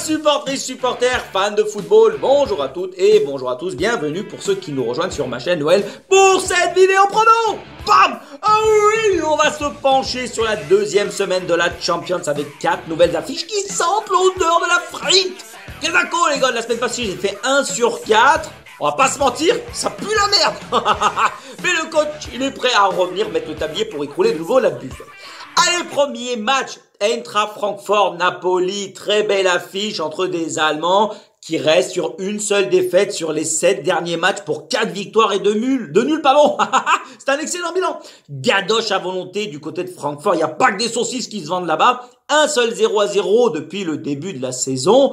Supportrices, supporters, fans de football, bonjour à toutes et bonjour à tous, bienvenue pour ceux qui nous rejoignent sur ma chaîne Noël pour cette vidéo prono. Bam! Ah oui, on va se pencher sur la deuxième semaine de la Champions avec 4 nouvelles affiches qui sentent l'odeur de la frite. Qu'est-ce que les gars, la semaine passée j'ai fait 1 sur 4. On va pas se mentir, ça pue la merde. Mais le coach, il est prêt à revenir mettre le tablier pour écrouler de nouveau la buffet. Allez, premier match, Eintracht Francfort, Napoli, très belle affiche entre des Allemands qui restent sur une seule défaite sur les 7 derniers matchs pour 4 victoires et 2 nuls. C'est un excellent bilan. Gadoche à volonté du côté de Francfort, il n'y a pas que des saucisses qui se vendent là-bas. Un seul 0-0 depuis le début de la saison.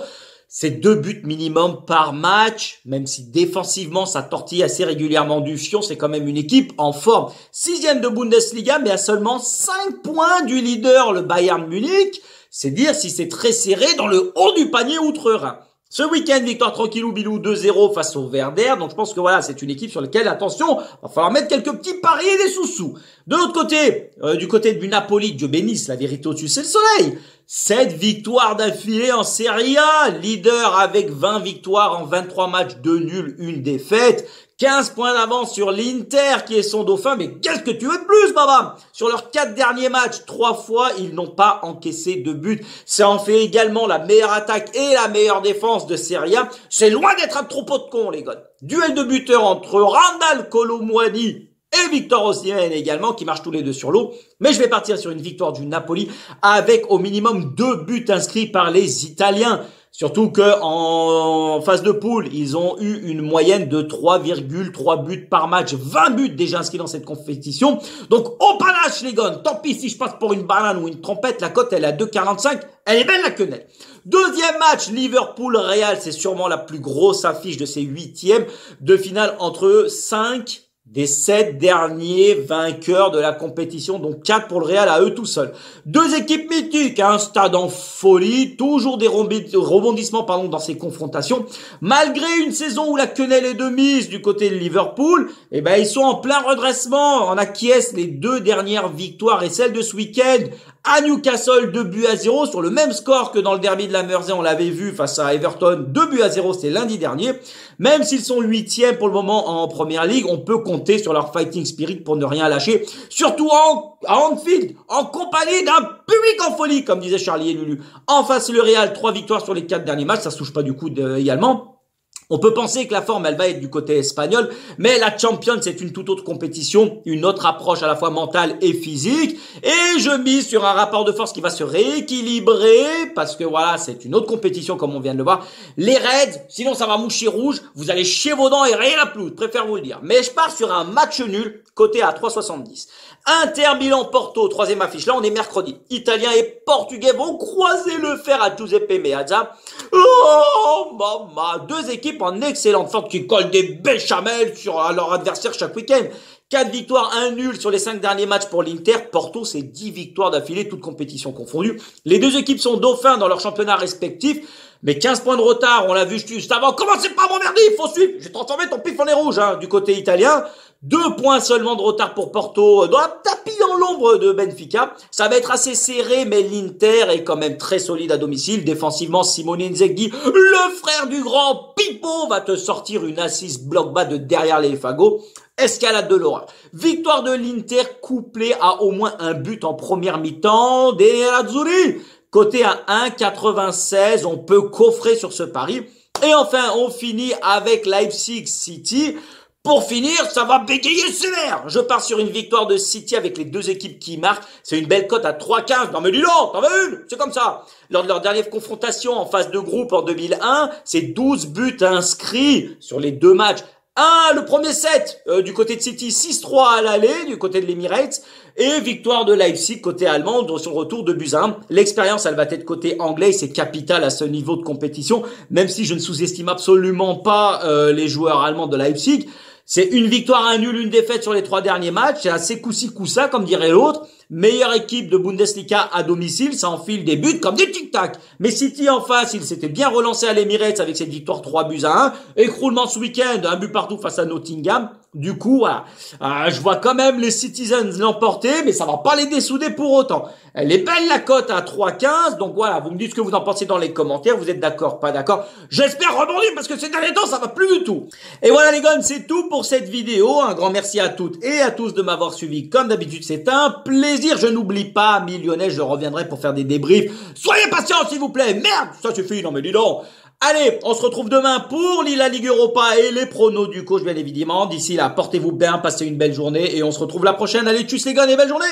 C'est 2 buts minimum par match, même si défensivement ça tortille assez régulièrement du fion, c'est quand même une équipe en forme. 6e de Bundesliga, mais à seulement 5 points du leader, le Bayern Munich. C'est dire si c'est très serré dans le haut du panier outre-Rhin. Ce week-end, victoire tranquillou bilou 2-0 face au Werder. Donc je pense que voilà, c'est une équipe sur laquelle, attention, va falloir mettre quelques petits paris et des sous-sous. De l'autre côté, du côté du Napoli, Dieu bénisse, la vérité au-dessus c'est le soleil. 7 victoires d'affilée en Serie A, leader avec 20 victoires en 23 matchs, 2 nuls, 1 défaite. 15 points d'avance sur l'Inter qui est son dauphin, mais qu'est-ce que tu veux de plus, baba? Sur leurs 4 derniers matchs, 3 fois, ils n'ont pas encaissé de but. Ça en fait également la meilleure attaque et la meilleure défense de Serie A. C'est loin d'être un troupeau de cons, les gars. Duel de buteurs entre Randal Kolo Muani et Victor Osimhen également, qui marchent tous les deux sur l'eau. Mais je vais partir sur une victoire du Napoli avec au minimum 2 buts inscrits par les Italiens. Surtout que en phase de poule, ils ont eu une moyenne de 3,3 buts par match. 20 buts déjà inscrits dans cette compétition. Donc, au panache, les gars. Tant pis si je passe pour une banane ou une trompette. La cote, elle est à 2,45. Elle est belle, la quenelle. Deuxième match, Liverpool-Real. C'est sûrement la plus grosse affiche de ces 8e de finale entre 5 des 7 derniers vainqueurs de la compétition, donc 4 pour le Real à eux tout seuls. 2 équipes mythiques, un stade en folie, toujours des rebondissements dans ces confrontations. Malgré une saison où la quenelle est de mise du côté de Liverpool, ils sont en plein redressement. On acquiesce les 2 dernières victoires et celle de ce week-end à Newcastle, 2-0 sur le même score que dans le derby de la Mersey, on l'avait vu face à Everton, 2-0, c'était lundi dernier. Même s'ils sont 8e pour le moment en Première Ligue, on peut compter sur leur fighting spirit pour ne rien lâcher. Surtout à Anfield, en compagnie d'un public en folie, comme disait Charlie et Lulu. En face, le Real, 3 victoires sur les 4 derniers matchs, ça se touche pas du coup également. On peut penser que la forme, elle va être du côté espagnol, mais la Champions, c'est une toute autre compétition, une autre approche à la fois mentale et physique, et je mise sur un rapport de force qui va se rééquilibrer, parce que voilà, c'est une autre compétition comme on vient de le voir. Les Reds, sinon ça va moucher rouge, vous allez chier vos dents et rayer la pelouse, préfère vous le dire. Mais je pars sur un match nul, côté à 3,70. Inter Milan Porto, 3e affiche, là on est mercredi. Italiens et Portugais vont croiser le fer à Giuseppe Meazza. Oh maman, 2 équipes en excellente forme qui collent des béchamels sur leur adversaire chaque week-end. 4 victoires, 1 nul sur les 5 derniers matchs pour l'Inter. Porto, c'est 10 victoires d'affilée, toutes compétitions confondues. Les 2 équipes sont dauphins dans leurs championnats respectifs. Mais 15 points de retard, on l'a vu juste avant. Commencez pas à m'emmerder, il faut suivre. J'ai transformé ton pif en nez rouge, du côté italien. 2 points seulement de retard pour Porto dans la tapis dans l'ombre de Benfica. Ça va être assez serré, mais l'Inter est quand même très solide à domicile. Défensivement, Simone Inzaghi, le frère du grand Pipo, va te sortir une assise bloc bas de derrière les fagots. Escalade de l'horreur. Victoire de l'Inter couplée à au moins un but en première mi-temps des Nerazzurri. Côté à 1,96, on peut coffrer sur ce pari. Et enfin, on finit avec Leipzig City. Pour finir, ça va bégayer sévère. Je pars sur une victoire de City avec les 2 équipes qui marquent. C'est une belle cote à 3,15. Non mais dis donc, t'en veux une? C'est comme ça. Lors de leur dernière confrontation en phase de groupe en 2001, c'est 12 buts inscrits sur les 2 matchs. Le premier set du côté de City, 6-3 à l'aller du côté de l'Emirates et victoire de Leipzig côté allemand sur le retour de Buzyn. L'expérience, elle va être côté anglais, c'est capital à ce niveau de compétition, même si je ne sous-estime absolument pas les joueurs allemands de Leipzig. C'est une victoire, un nul, une défaite sur les 3 derniers matchs. C'est assez coup-ci, coup-ça, comme dirait l'autre. Meilleure équipe de Bundesliga à domicile, ça enfile des buts comme des tic-tac. Mais City en face, il s'était bien relancé à l'Emirates avec cette victoire 3-1. Écroulement ce week-end, un but partout face à Nottingham. Du coup, voilà. Je vois quand même les Citizens l'emporter, mais ça va pas les dessouder pour autant. Elle est belle la cote à 3,15, donc voilà, vous me dites ce que vous en pensez dans les commentaires, vous êtes d'accord, pas d'accord. J'espère rebondir parce que ces derniers temps, ça va plus du tout. Et voilà les gars, c'est tout pour cette vidéo. Un grand merci à toutes et à tous de m'avoir suivi. Comme d'habitude, c'est un plaisir. Je n'oublie pas, Millionnaire, je reviendrai pour faire des débriefs. Soyez patients, s'il vous plaît. Merde, ça suffit, non mais dis donc. Allez, on se retrouve demain pour la Ligue Europa et les pronos du coach, bien évidemment. D'ici là, portez-vous bien, passez une belle journée et on se retrouve la prochaine. Allez, tchuss les gars, et belle journée!